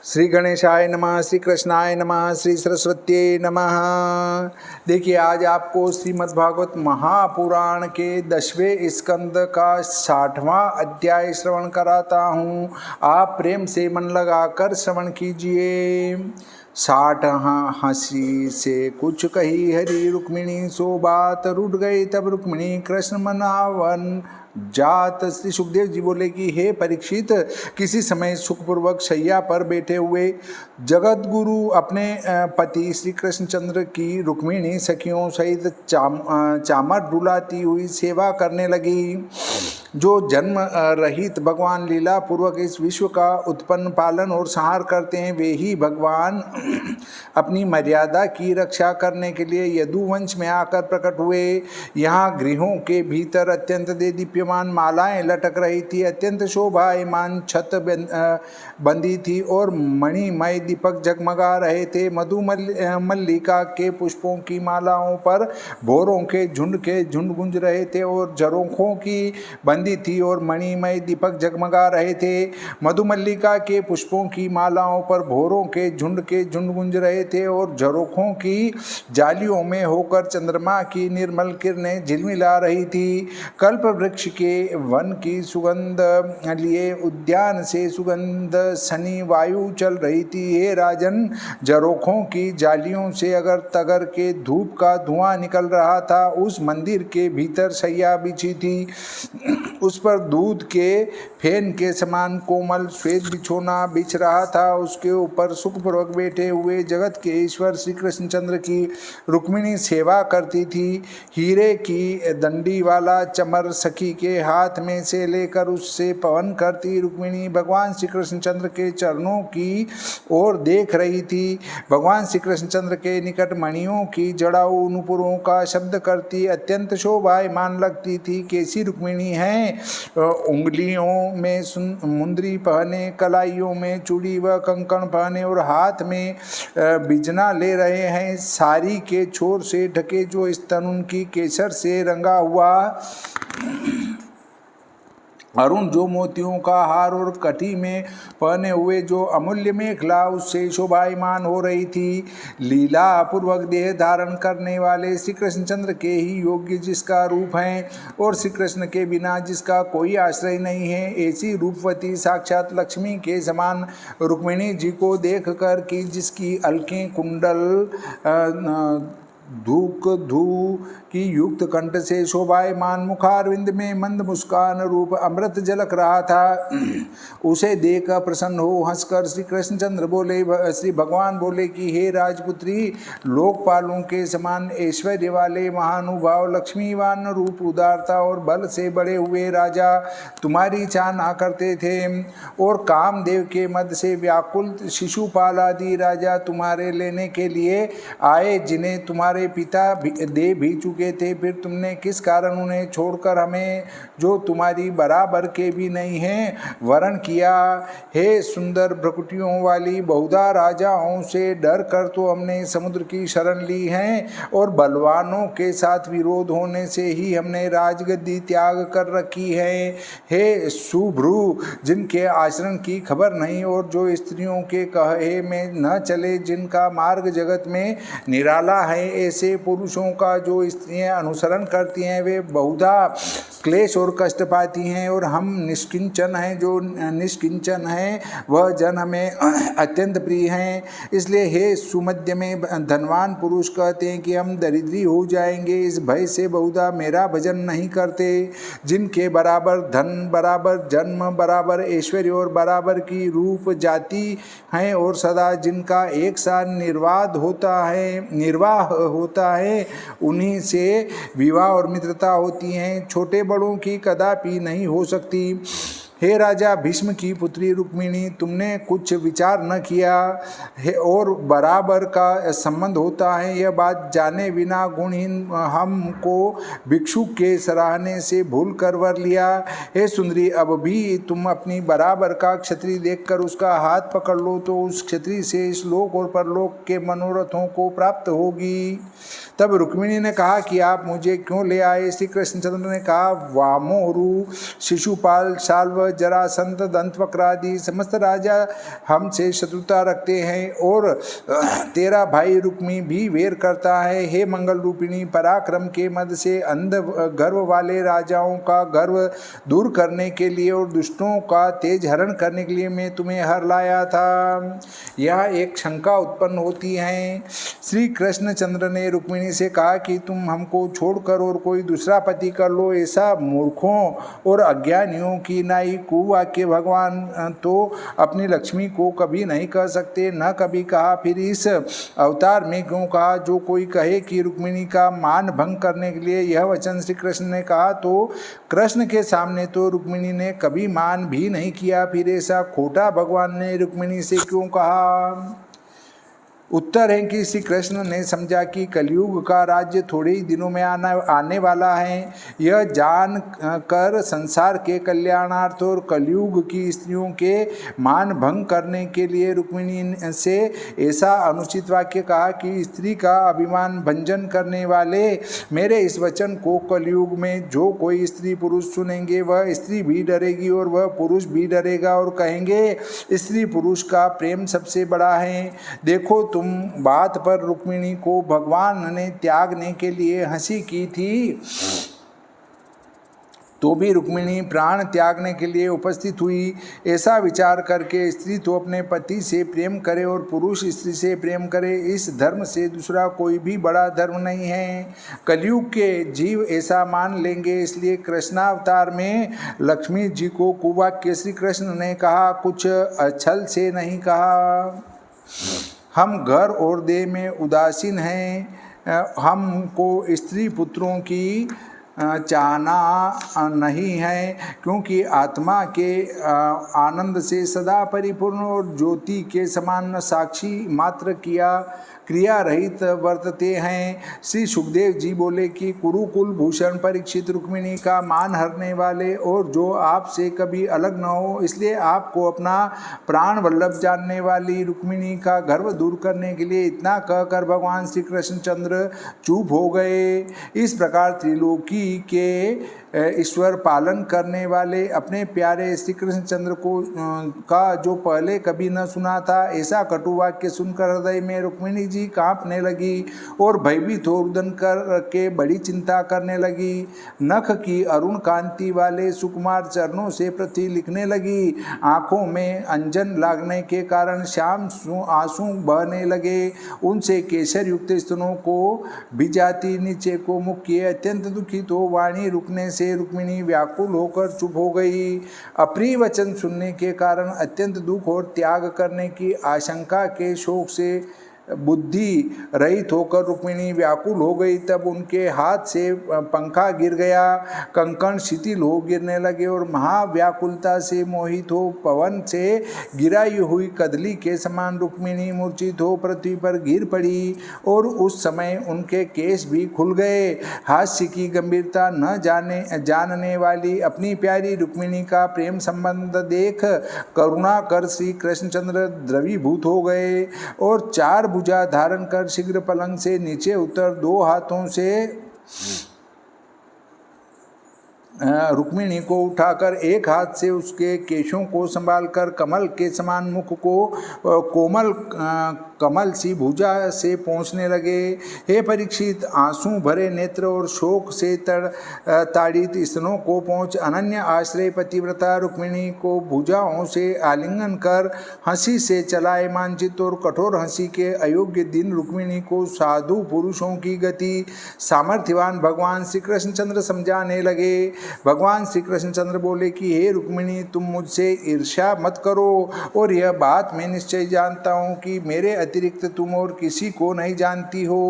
श्री गणेशाय नमः, श्री कृष्णाय नमः, श्री सरस्वत्यै नमः। देखिए, आज आपको श्रीमद् भागवत महापुराण के 10वें स्कंद का 60वां अध्याय श्रवण कराता हूँ। आप प्रेम से मन लगाकर श्रवण कीजिए। 60 हंसी से कुछ कही हरि रुक्मिणी, सो बात रूठ गई तब रुक्मिणी कृष्ण मनावन जात। श्री सुखदेव जी बोले कि हे परीक्षित, किसी समय सुखपूर्वक शैया पर बैठे हुए जगत गुरु अपने पति श्री कृष्णचंद्र की रुक्मिणी सखियों सहित चामर डुलाती हुई सेवा करने लगी। जो जन्म रहित भगवान लीला पूर्वक इस विश्व का उत्पन्न पालन और संहार करते हैं, वे ही भगवान अपनी मर्यादा की रक्षा करने के लिए यदुवंश में आकर प्रकट हुए। यहाँ गृहों के भीतर अत्यंत दीप्यमान मालाएं लटक रही थी, अत्यंत शोभायमान छत बंदी थी और मणिमय दीपक जगमगा रहे थे। मल्लिका के पुष्पों की मालाओं पर भौरों के झुंड गूंज रहे थे और झरोखों की बंदी थी और मणिमय दीपक जगमगा रहे थे। मधुमल्लिका के पुष्पों की मालाओं पर भौरों के झुंड गूंज रहे थे और झरोखों की जालियों में होकर चंद्रमा की निर्मल किरणें झिलमिला रही थी। कल्प वृक्ष के वन की सुगंध लिए उद्यान से सुगंध सनी वायु चल रही थी। हे राजन, झरोखों की जालियों से अगर तगर के धूप का धुआं निकल रहा था। उस मंदिर के भीतर शैया बिछी थी, उस पर दूध के फेन के समान कोमल श्वेत बिछोना बिछ रहा था। उसके ऊपर सुखपूर्वक बैठे हुए जगत के ईश्वर श्री कृष्णचंद्र की रुक्मिणी सेवा करती थी। हीरे की दंडी वाला चमर सखी के हाथ में से लेकर उससे पवन करती रुक्मिणी भगवान श्री कृष्णचंद्र के चरणों की ओर देख रही थी। भगवान श्री कृष्णचंद्र के निकट मणियों की जड़ाऊ नुपुरों का शब्द करती अत्यंत शोभायमान लगती थी। कैसी रुक्मिणी है! उंगलियों में मुंदरी पहने, कलाइयों में चूड़ी व कंकण पहने और हाथ में बिजना ले रहे हैं। साड़ी के छोर से ढके जो स्तन उनकी केसर से रंगा हुआ अरुण जो मोतियों का हार और कटी में पहने हुए जो अमूल्य मेखला उससे शोभायमान हो रही थी। लीला पूर्वक देह धारण करने वाले श्री कृष्णचंद्र के ही योग्य जिसका रूप है और श्री कृष्ण के बिना जिसका कोई आश्रय नहीं है, ऐसी रूपवती साक्षात लक्ष्मी के समान रुक्मिणी जी को देख कर कि जिसकी अलकें कुंडल धूक धू की युक्त कंठ से शोभायमान मुखारविंद में मंद मुस्कान रूप अमृत झलक रहा था, उसे देख प्रसन्न हो हंसकर श्री कृष्णचंद्र बोले, श्री भगवान बोले कि हे राजपुत्री, लोकपालों के समान ऐश्वर्य वाले महानुभाव लक्ष्मीवान रूप उदारता और बल से बड़े हुए राजा तुम्हारी चाहना करते थे और कामदेव के मद से व्याकुल शिशुपाल आदि राजा तुम्हारे लेने के लिए आए, जिन्हें तुम्हारे पिता दे भी चुके थे। फिर तुमने किस कारण उन्हें छोड़कर हमें, जो तुम्हारी बराबर के भी नहीं हैं, वरण किया? हे सुंदर भ्रकुटियों वाली बहुधा राजाओं से डर कर तो हमने समुद्र की शरण ली है और बलवानों के साथ विरोध होने से ही हमने राजगद्दी त्याग कर रखी है। हे सुभ्रू, जिनके आचरण की खबर नहीं और जो स्त्रियों के कहे में न चले, जिनका मार्ग जगत में निराला है, ऐसे पुरुषों का जो स्त्रियां अनुसरण करती हैं वे बहुधा क्लेश और कष्ट पाती हैं और हम निष्किंचन हैं। जो निष्किंचन है वह जन हमें अत्यंत प्रिय हैं। इसलिए हे सुमध्य में धनवान पुरुष कहते हैं कि हम दरिद्री हो जाएंगे, इस भय से बहुधा मेरा भजन नहीं करते। जिनके बराबर धन, बराबर जन्म, बराबर ऐश्वर्य और बराबर की रूप जाति हैं और सदा जिनका एक साथ निर्वाह होता है, उन्हीं से विवाह और मित्रता होती हैं, छोटे बड़ों की कदापि नहीं हो सकती। हे राजा भीष्म की पुत्री रुक्मिणी, तुमने कुछ विचार न किया है और बराबर का संबंध होता है, यह बात जाने बिना गुणहीन हमको भिक्षु के सराहने से भूल कर वर लिया। हे सुंदरी, अब भी तुम अपनी बराबर का क्षत्रिय देखकर उसका हाथ पकड़ लो तो उस क्षत्रिय से इस लोक और परलोक के मनोरथों को प्राप्त होगी। तब रुक्मिणी ने कहा कि आप मुझे क्यों ले आए? श्री कृष्णचंद्र ने कहा, वामोरु शिशुपाल साल्व जरासंध दंतवक्रादि समस्त राजा हमसे शत्रुता रखते हैं और तेरा भाई रुक्मी भी वेर करता है। हे मंगल रूपिणी, पराक्रम के मद से अंध गर्व वाले राजाओं का गर्व दूर करने के लिए और दुष्टों का तेज हरण करने के लिए मैं तुम्हें हर लाया था। यह एक शंका उत्पन्न होती है। श्री कृष्णचंद्र ने रुक्मिणी से कहा कि तुम हमको छोड़कर और कोई दूसरा पति कर लो। ऐसा मूर्खों और अज्ञानियों की नाई कुवाक्य भगवान तो अपनी लक्ष्मी को कभी नहीं कह सकते, न कभी कहा, फिर इस अवतार में क्यों कहा। जो कोई कहे कि रुक्मिणी का मान भंग करने के लिए यह वचन श्री कृष्ण ने कहा, तो कृष्ण के सामने तो रुक्मिणी ने कभी मान भी नहीं किया, फिर ऐसा खोटा भगवान ने रुक्मिणी से क्यों कहा। उत्तर है कि श्री कृष्ण ने समझा कि कलयुग का राज्य थोड़े ही दिनों में आने वाला है। यह जान कर संसार के कल्याणार्थ और कलयुग की स्त्रियों के मान भंग करने के लिए रुक्मिणी से ऐसा अनुचित वाक्य कहा कि स्त्री का अभिमान भंजन करने वाले मेरे इस वचन को कलयुग में जो कोई स्त्री पुरुष सुनेंगे, वह स्त्री भी डरेगी और वह पुरुष भी डरेगा और कहेंगे स्त्री पुरुष का प्रेम सबसे बड़ा है। देखो, तुम बात पर रुक्मिणी को भगवान ने त्यागने के लिए हंसी की थी, तो भी रुक्मिणी प्राण त्यागने के लिए उपस्थित हुई। ऐसा विचार करके स्त्री तो अपने पति से प्रेम करे और पुरुष स्त्री से प्रेम करे, इस धर्म से दूसरा कोई भी बड़ा धर्म नहीं है। कलयुग के जीव ऐसा मान लेंगे, इसलिए कृष्णावतार में लक्ष्मी जी को कुवाक्य श्री कृष्ण ने कहा, कुछ छल से नहीं कहा। हम घर और देह में उदासीन हैं, हमको स्त्री पुत्रों की चाहना नहीं है, क्योंकि आत्मा के आनंद से सदा परिपूर्ण और ज्योति के समान साक्षी मात्र क्रिया रहित वर्तते हैं। श्री सुखदेव जी बोले कि कुरुकुल भूषण परीक्षित रुक्मिणी का मान हरने वाले और जो आपसे कभी अलग न हो, इसलिए आपको अपना प्राण वल्लभ जानने वाली रुक्मिणी का गर्व दूर करने के लिए इतना कहकर भगवान श्री कृष्णचंद्र चुप हो गए। इस प्रकार त्रिलोकी के ईश्वर पालन करने वाले अपने प्यारे श्री कृष्णचंद्र को का जो पहले कभी न सुना था, ऐसा कटु वाक्य सुनकर हृदय में रुक्मिणी जी कांपने लगी और भयभीत हो रुदन कर के बड़ी चिंता करने लगी। नख की अरुण कांति वाले सुकुमार चरणों से पृथ्वी लिखने लगी। आंखों में अंजन लागने के कारण श्याम आंसू बहने लगे। उनसे केसर युक्त स्तनों को भिजाती नीचे को मुख किए अत्यंत दुखित हो वाणी रुकने से रुक्मिणी व्याकुल होकर चुप हो गई। अप्रिय वचन सुनने के कारण अत्यंत दुख और त्याग करने की आशंका के शोक से बुद्धि रहित होकर रुक्मिणी व्याकुल हो गई। तब उनके हाथ से पंखा गिर गया, कंकण शिथिल हो गिरने लगे और महाव्याकुलता से मोहित हो पवन से गिराई हुई कदली के समान रुक्मिणी मूर्छित हो पृथ्वी पर गिर पड़ी और उस समय उनके केश भी खुल गए। हास्य की गंभीरता न जानने वाली अपनी प्यारी रुक्मिणी का प्रेम संबंध देख करुणा कर श्री कृष्णचंद्र द्रवीभूत हो गए और चार भुजा धारण कर शीघ्र पलंग से नीचे उतर दो हाथों से रुक्मिणी को उठाकर एक हाथ से उसके केशों को संभालकर कमल के समान मुख को कोमल कमल सी भुजा से पहुँचने लगे। हे परीक्षित, आंसू भरे नेत्र और शोक से ताड़ित स्तनों को पहुँच अनन्य आश्रय पतिव्रता रुक्मिणी को भुजाओं से आलिंगन कर हंसी से चलायमान चित्त और कठोर हंसी के अयोग्य दिन रुक्मिणी को साधु पुरुषों की गति सामर्थ्यवान भगवान श्री कृष्णचंद्र समझाने लगे। भगवान श्री कृष्णचंद्र बोले कि हे रुक्मिणी, तुम मुझसे ईर्ष्या मत करो और यह बात मैं निश्चय जानता हूँ कि मेरे अतिरिक्त तुम और किसी को नहीं जानती हो।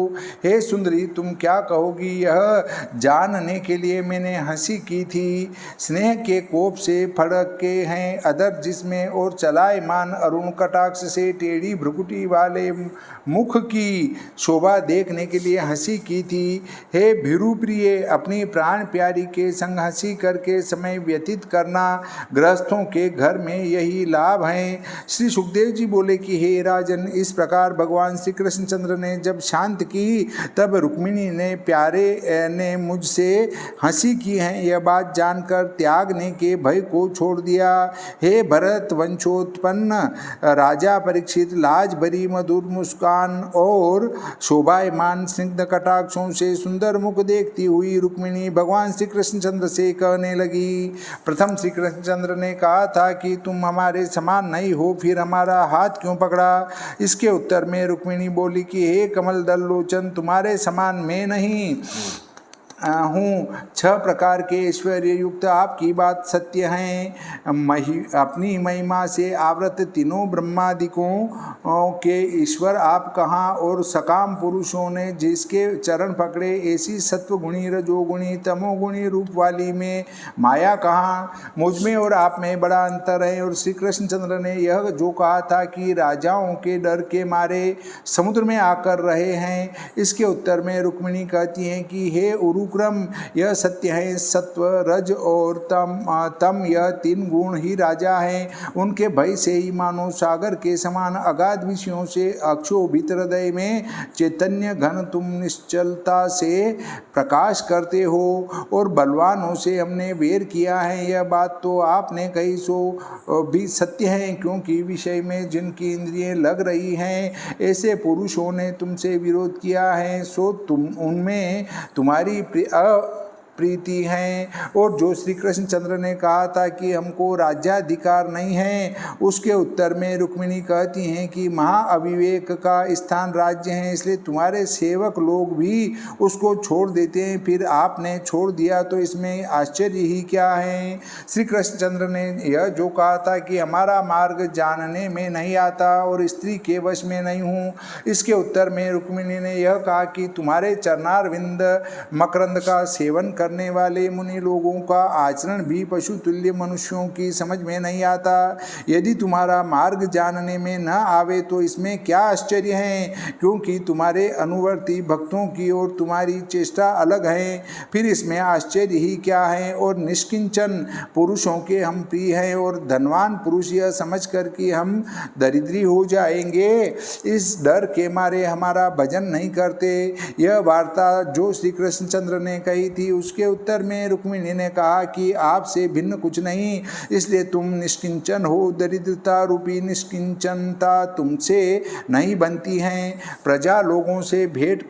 हे सुंदरी, तुम क्या कहोगी यह जानने के लिए मैंने हंसी की थी। स्नेह के कोप से फड़के हैं अधर जिसमें और चलायमान अरुण कटाक्ष से टेढ़ी भ्रुकुटी वाले मुख की शोभा देखने के लिए हंसी की थी। हे भीरु प्रिय, अपनी प्राण प्यारी के संग हंसी करके समय व्यतीत करना, गृहस्थों के घर में यही लाभ है। श्री सुखदेव जी बोले कि हे राजन, इस प्रकार भगवान श्री कृष्णचंद्र ने जब शांत की, तब रुक्मिणी ने प्यारे ने मुझसे हंसी की है यह बात जानकर त्यागने के भय को छोड़ दिया। हे भरत वंशोत्पन्न राजा परीक्षित, लाज भरी मधुर मुस्कान और शोभायमान स्निग्ध कटाक्षों से सुंदर मुख देखती हुई रुक्मिणी भगवान श्री कृष्णचंद्र से कहने लगी। प्रथम श्री कृष्णचंद्र ने कहा था कि तुम हमारे समान नहीं हो, फिर हमारा हाथ क्यों पकड़ा? इसके उत्तर में रुक्मिणी बोली कि हे कमल दल लोचन, तुम्हारे समान मैं नहीं हूँ। 6 प्रकार के ऐश्वर्य युक्त आपकी बात सत्य है। अपनी महिमा से आवृत तीनों ब्रह्मादिकों के ईश्वर आप कहाँ, और सकाम पुरुषों ने जिसके चरण पकड़े, ऐसी सत्वगुणी रजोगुणी तमोगुणी रूप वाली में माया कहाँ? मुझ में और आप में बड़ा अंतर है। और श्री कृष्णचंद्र ने यह जो कहा था कि राजाओं के डर के मारे समुद्र में आकर रहे हैं, इसके उत्तर में रुक्मिणी कहती हैं कि हे उरु क्रम, यह सत्य है। सत्व रज और तम यह 3 गुण ही राजा हैं। उनके भय से ही मानो सागर के समान अगाध विषयों से अक्षोभित हृदय में चैतन्य घन तुम निश्चलता से प्रकाश करते हो, और बलवानों से हमने वेर किया है। यह बात तो आपने कही सो भी सत्य है, क्योंकि विषय में जिनकी इंद्रियां लग रही हैं, ऐसे पुरुषों ने तुमसे विरोध किया है, सो तुम उनमें तुम्हारी प्रीति है। और जो श्री कृष्णचंद्र ने कहा था कि हमको राज्याधिकार नहीं है, उसके उत्तर में रुक्मिणी कहती हैं कि महाअविवेक का स्थान राज्य है, इसलिए तुम्हारे सेवक लोग भी उसको छोड़ देते हैं, फिर आपने छोड़ दिया, तो इसमें आश्चर्य ही क्या है? श्री कृष्णचंद्र ने यह जो कहा था कि हमारा मार्ग जानने में नहीं आता और स्त्री के वश में नहीं हूँ, इसके उत्तर में रुक्मिणी ने यह कहा कि तुम्हारे चरणारविंद मकरंद का सेवन करने वाले मुनि लोगों का आचरण भी पशु तुल्य मनुष्यों की समझ में नहीं आता। यदि तुम्हारा मार्ग जानने में न आवे तो इसमें क्या आश्चर्य है, क्योंकि तुम्हारे अनुवर्ती भक्तों की और तुम्हारी चेष्टा अलग है, फिर इसमें आश्चर्य ही क्या है? और निष्किंचन पुरुषों के हम प्रिय हैं, और धनवान पुरुष यह समझ कर कि हम दरिद्री हो जाएंगे, इस डर के मारे हमारा भजन नहीं करते। यह वार्ता जो श्री कृष्णचंद्र ने कही थी, उसके उत्तर में रुक्मिणी ने कहा कि आपसे भिन्न कुछ नहीं, इसलिए तुम निष्किंचन हो। दरिद्रता रूपी निष्किंचनता तुमसे नहीं बनती है। प्रजा लोगों से भेंट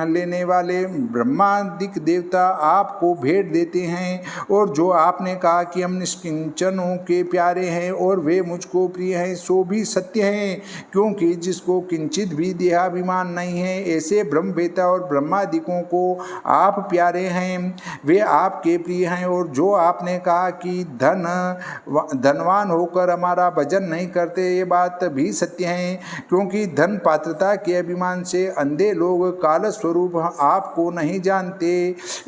लेने वाले ब्रह्मादिक देवता आपको भेंट देते हैं, और जो आपने कहा कि हम निष्किंचनों के प्यारे हैं और वे मुझको प्रिय हैं, सो भी सत्य है, क्योंकि जिसको किंचित भी देहाभिमान नहीं है, ऐसे ब्रह्मवेता और ब्रह्मादिकों को आप प्यारे हैं, वे आपके प्रिय हैं। और जो आपने कहा कि धनवान होकर हमारा भजन नहीं करते, ये बात भी सत्य है, क्योंकि धन पात्रता के अभिमान से अंधे लोग काल स्वरूप आपको नहीं जानते,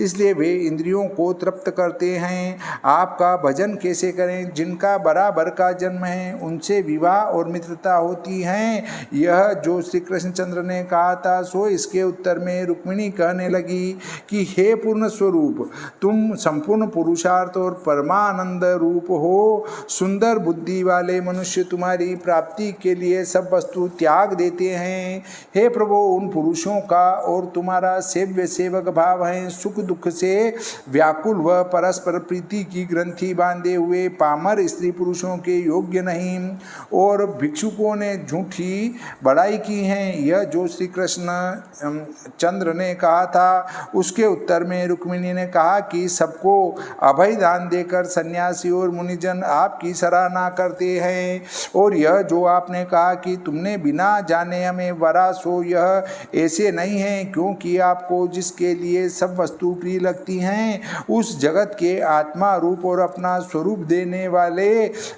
इसलिए वे इंद्रियों को तृप्त करते हैं। आपका भजन कैसे करें? जिनका बराबर का जन्म है उनसे विवाह और मित्रता होती है। यह जो श्री कृष्णचंद्र ने कहा था, सो इसके उत्तर में रुक्मिणी कहने लगी कि हे पूर्ण स्वरूप, तुम संपूर्ण पुरुषार्थ और परमानंद रूप हो। सुंदर बुद्धि वाले मनुष्य तुम्हारी प्राप्ति के लिए सब वस्तु त्याग देते हैं। हे प्रभु, उन पुरुषों का और तुम्हारा सेव्य सेवक भाव है। सुख दुख से व्याकुल व परस्पर प्रीति की ग्रंथि बांधे हुए पामर स्त्री पुरुषों के योग्य नहीं, और भिक्षुकों ने झूठी बड़ाई की है। यह जो श्री कृष्ण चंद्र ने कहा था, उसके उत्तर में रुक्मिणी ने कहा कि सबको अभय दान देकर सन्यासी और मुनिजन आपकी सराहना करते हैं। और यह जो आपने कहा कि तुमने बिना जाने हमें वरा, सो यह ऐसे नहीं है, क्योंकि आपको जिसके लिए सब वस्तु प्रिय लगती हैं, उस जगत के आत्मा रूप और अपना स्वरूप देने वाले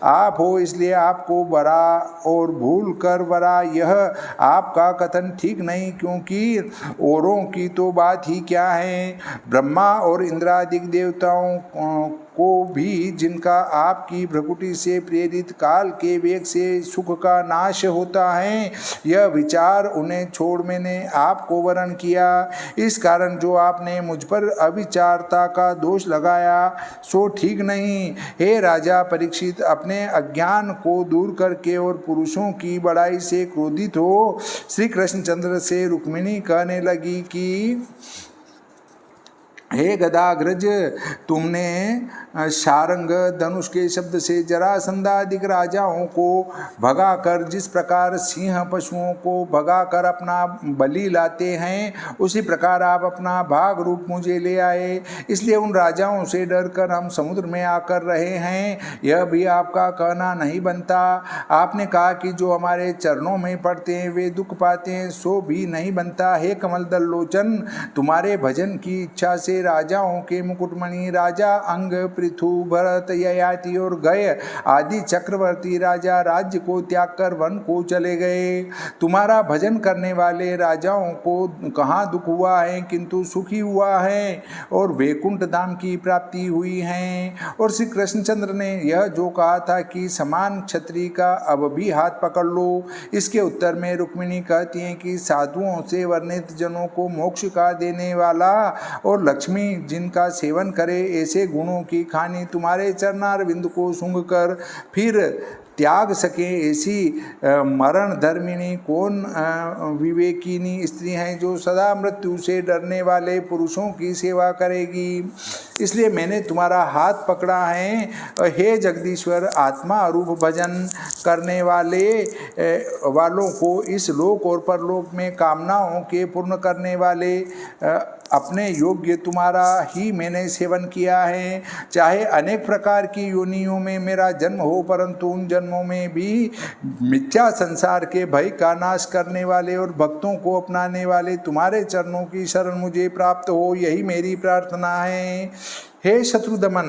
आप हो, इसलिए आपको वरा और भूल कर वरा, यह आपका कथन ठीक नहीं, क्योंकि औरों की तो बात ही क्या है। ब्रह्मा और इंद्रादिक देवताओं को भी, जिनका आपकी भ्रकुटी से प्रेरित काल के वेग से सुख का नाश होता है, यह विचार उन्हें छोड़ मैंने आपको वरण किया। इस कारण जो आपने मुझ पर अविचारता का दोष लगाया सो ठीक नहीं। हे राजा परीक्षित, अपने अज्ञान को दूर करके और पुरुषों की बड़ाई से क्रोधित हो श्री कृष्णचंद्र से रुक्मिणी कहने लगी कि हे गदाग्रज, तुमने शारंग धनुष के शब्द से जरासंधादिक राजाओं को भगाकर जिस प्रकार सिंह पशुओं को भगाकर अपना बलि लाते हैं, उसी प्रकार आप अपना भाग रूप मुझे ले आए। इसलिए उन राजाओं से डरकर हम समुद्र में आकर रहे हैं। यह भी आपका कहना नहीं बनता। आपने कहा कि जो हमारे चरणों में पड़ते हैं वे दुख पाते हैं, सो भी नहीं बनता। हे कमल दल लोचन, तुम्हारे भजन की इच्छा से राजाओं के मुकुटमणि राजा अंग, पृथु, भरत, ययाति और गय आदि चक्रवर्ती राजा राज्य को त्याग कर वन को चले गए। तुम्हारा भजन करने वाले राजाओं को कहाँ दुख हुआ है, किंतु सुखी हुआ है और वैकुंठ धाम की प्राप्ति हुई है। और श्री कृष्णचंद्र ने यह जो कहा था कि समान क्षत्रिय का अब भी हाथ पकड़ लो, इसके उत्तर में रुक्मिणी कहती हैं कि साधुओं से वर्णित जनों को मोक्ष का देने वाला और लक्ष्मी जिनका सेवन करे, ऐसे गुणों की खानी तुम्हारे चरणारविंद को सूंघ कर फिर त्याग सके, ऐसी मरण धर्मिणी कौन विवेकिनी स्त्री है जो सदा मृत्यु से डरने वाले पुरुषों की सेवा करेगी। इसलिए मैंने तुम्हारा हाथ पकड़ा है। हे जगदीश्वर, आत्मा रूप भजन करने वालों को इस लोक और परलोक में कामनाओं के पूर्ण करने वाले अपने योग्य तुम्हारा ही मैंने सेवन किया है। चाहे अनेक प्रकार की योनियों में मेरा जन्म हो, परंतु उन जन्मों में भी मिथ्या संसार के भय का नाश करने वाले और भक्तों को अपनाने वाले तुम्हारे चरणों की शरण मुझे प्राप्त हो, यही मेरी प्रार्थना है। हे शत्रुदमन,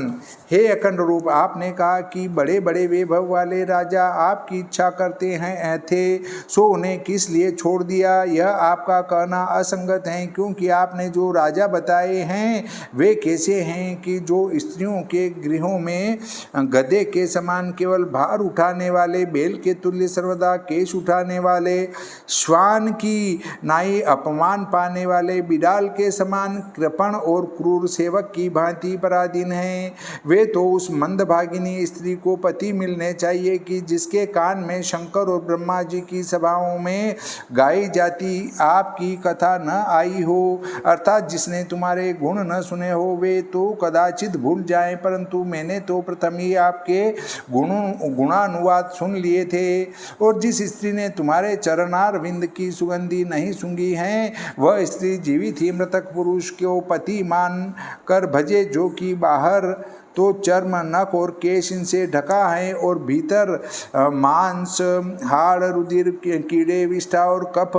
हे अखंड रूप, आपने कहा कि बड़े बड़े वैभव वाले राजा आपकी इच्छा करते हैं थे, सो उन्हें किस लिए छोड़ दिया। यह आपका कहना असंगत है, क्योंकि आपने जो राजा बताए हैं वे कैसे हैं कि जो स्त्रियों के गृहों में गधे के समान केवल भार उठाने वाले, बैल के तुल्य सर्वदा केश उठाने वाले, श्वान की नाई अपमान पाने वाले, बिडाल के समान कृपण और क्रूर सेवक की भांति पराधीन हैं। वे तो उस मंदभागिनी स्त्री को पति मिलने चाहिए कि जिसके कान में शंकर और ब्रह्मा जी की सभाओं में गाई जाती आपकी कथा न आई हो, अर्थात जिसने तुम्हारे गुण न सुने हो। वे तो कदाचित भूल जाएं, परंतु मैंने तो प्रथम ही आपके गुणानुवाद सुन लिए थे। और जिस स्त्री ने तुम्हारे चरणारविंद की सुगंधी नहीं सूंघी है, वह स्त्री जीवित ही मृतक पुरुष को पति मान कर भजे, जो कि बाहर तो चर्म, नख और केश इनसे ढका है और भीतर मांस, हाड़, रुधिर, कीड़े, विष्ठा और कफ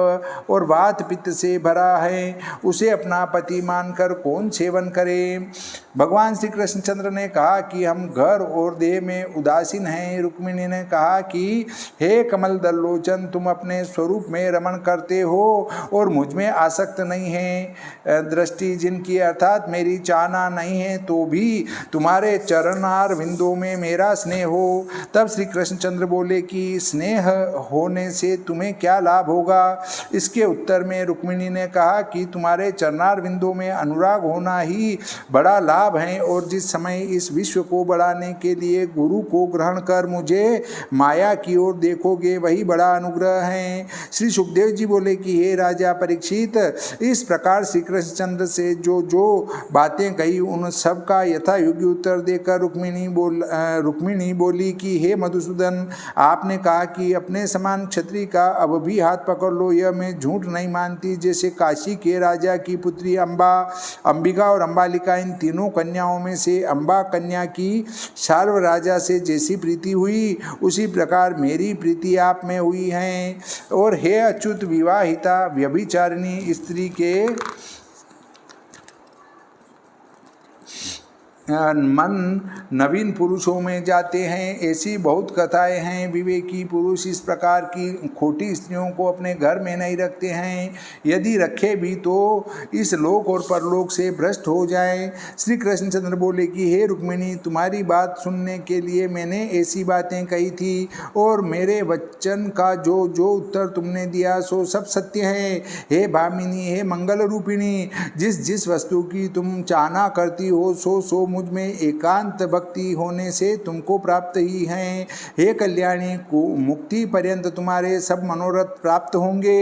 और वात पित्त से भरा है, उसे अपना पति मानकर कौन सेवन करे। भगवान श्री कृष्णचंद्र ने कहा कि हम घर और देह में उदासीन हैं। रुक्मिणी ने कहा कि हे कमल दल लोचन, तुम अपने स्वरूप में रमण करते हो और मुझ में आसक्त नहीं है। दृष्टि जिनकी अर्थात मेरी चाहना नहीं है, तो भी तुम्हारे चरणार विंदों में मेरा स्नेह हो। तब श्री कृष्णचंद्र बोले कि स्नेह होने से तुम्हें क्या लाभ होगा। इसके उत्तर में रुक्मिणी ने कहा कि तुम्हारे चरणार विंदों में अनुराग होना ही बड़ा लाभ है, और जिस समय इस विश्व को बढ़ाने के लिए गुरु को ग्रहण कर मुझे माया की ओर देखोगे, वही बड़ा अनुग्रह है। श्री सुखदेव जी बोले कि हे राजा परीक्षित, इस प्रकार श्री कृष्णचंद्र से जो बातें कही उन सब का यथा योग्य उत्तर देकर रुक्मिणी बोली कि हे मधुसूदन, आपने कहा कि अपने समान क्षत्रिय का अब भी हाथ पकड़ लो, यह मैं झूठ नहीं मानती। जैसे काशी के राजा की पुत्री अंबिका और अंबालिका, इन तीनों कन्याओं में से अंबा कन्या की शाल्व राजा से जैसी प्रीति हुई, उसी प्रकार मेरी प्रीति आप में हुई है। और हे अच्युत, विवाहिता व्यभिचारिणी स्त्री के मन नवीन पुरुषों में जाते हैं। ऐसी बहुत कथाएं हैं। विवेकी पुरुष इस प्रकार की खोटी स्त्रियों को अपने घर में नहीं रखते हैं, यदि रखे भी तो इस लोक और परलोक से भ्रष्ट हो जाएं। श्री कृष्णचंद्र बोले कि हे रुक्मिणी, तुम्हारी बात सुनने के लिए मैंने ऐसी बातें कही थी और मेरे वचन का जो जो उत्तर तुमने दिया सो सब सत्य है। हे भामिनी, हे मंगल रूपिणी, जिस जिस वस्तु की तुम चाहना करती हो सो सो मुझ में एकांत भक्ति होने से तुमको प्राप्त ही हैं। हे कल्याणी, को मुक्ति पर्यंत तुम्हारे सब मनोरथ प्राप्त होंगे।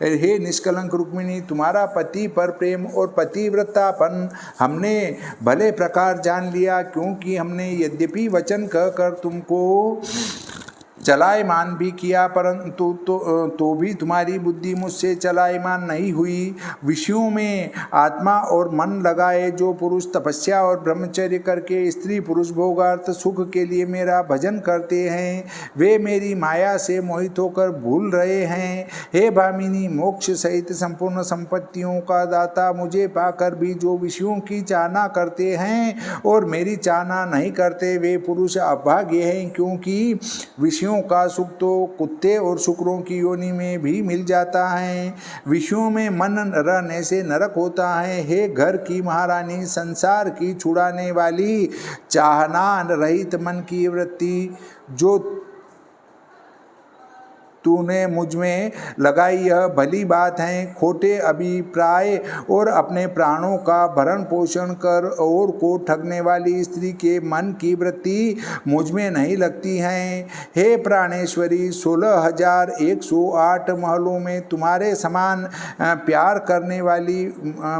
हे निष्कलंक रुक्मिणी, तुम्हारा पति पर प्रेम और पतिव्रतापन हमने भले प्रकार जान लिया, क्योंकि हमने यद्यपि वचन कहकर तुमको चलायमान भी किया, परंतु तो भी तुम्हारी बुद्धि मुझसे चलायमान नहीं हुई। विषयों में आत्मा और मन लगाए जो पुरुष तपस्या और ब्रह्मचर्य करके स्त्री पुरुष भोगार्थ सुख के लिए मेरा भजन करते हैं, वे मेरी माया से मोहित होकर भूल रहे हैं। हे भामिनी, मोक्ष सहित संपूर्ण संपत्तियों का दाता मुझे पाकर भी जो विषयों की चाहना करते हैं और मेरी चाहना नहीं करते, वे पुरुष अभागे हैं, क्योंकि विषयों का सुख तो कुत्ते और शुक्रों की योनि में भी मिल जाता है। विषयों में मन रहने से नरक होता है। हे घर की महारानी, संसार की छुड़ाने वाली, चाहना रहित मन की वृत्ति जो तूने मुझ में लगाई, यह भली बात है। खोटे अभिप्राय और अपने प्राणों का भरण पोषण कर और को ठगने वाली स्त्री के मन की वृत्ति मुझ में नहीं लगती है। हे प्राणेश्वरी, 16,108 महलों में तुम्हारे समान प्यार करने वाली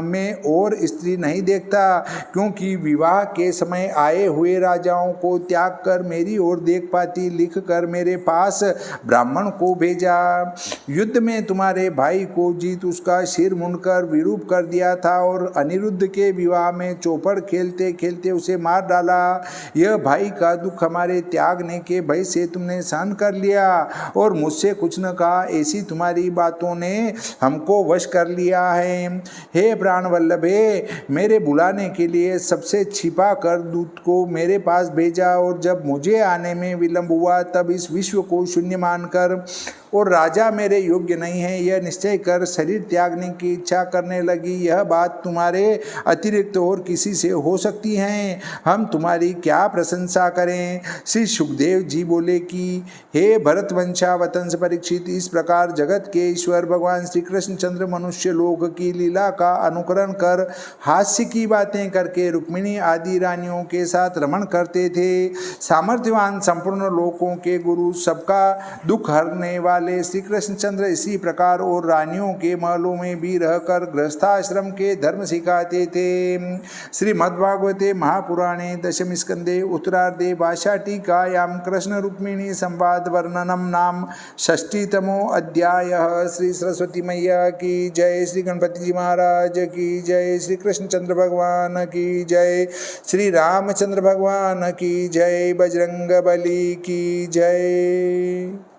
में और स्त्री नहीं देखता, क्योंकि विवाह के समय आए हुए राजाओं को त्याग कर मेरी ओर देख पाती लिख कर मेरे पास ब्राह्मण को भेजा। युद्ध में तुम्हारे भाई को जीत उसका सिर मुंडकर विरूप कर दिया था और अनिरुद्ध के विवाह में चौपड़ खेलते खेलते उसे मार डाला। यह भाई का दुख हमारे त्यागने के भय से तुमने सहन कर लिया और मुझसे कुछ न कहा। ऐसी तुम्हारी बातों ने हमको वश कर लिया है। हे प्राण वल्लभे, मेरे बुलाने के लिए सबसे छिपा कर दूत को मेरे पास भेजा और जब मुझे आने में विलंब हुआ तब इस विश्व को शून्य मानकर और राजा मेरे योग्य नहीं है यह निश्चय कर शरीर त्यागने की इच्छा करने लगी। यह बात तुम्हारे अतिरिक्त और किसी से हो सकती है, हम तुम्हारी क्या प्रशंसा करें। श्री सुखदेव जी बोले कि हे भरतवंशावतंस परीक्षित, इस प्रकार जगत के ईश्वर भगवान श्री कृष्णचंद्र मनुष्य लोक की लीला का अनुकरण कर हास्य की बातें करके रुक्मिणी आदि रानियों के साथ रमण करते थे। सामर्थ्यवान संपूर्ण लोकों के गुरु, सबका दुख हरने वाले श्री कृष्णचंद्र इसी प्रकार और रानियों के महलों में भी रहकर गृहस्थाश्रम के धर्म सिखाते थे। श्रीमद्भागवते महापुराणे दशम स्कंदे उत्तरार्धे भाषाटीकायां कृष्ण रुक्मिणी संवाद वर्णनम नाम षष्ठीतमो अध्यायः। श्री सरस्वती मैया की जय, श्री गणपति जी महाराज की जय, श्री कृष्णचंद्र भगवान की जय, श्री रामचंद्र भगवान की जय, बजरंग बली की जय।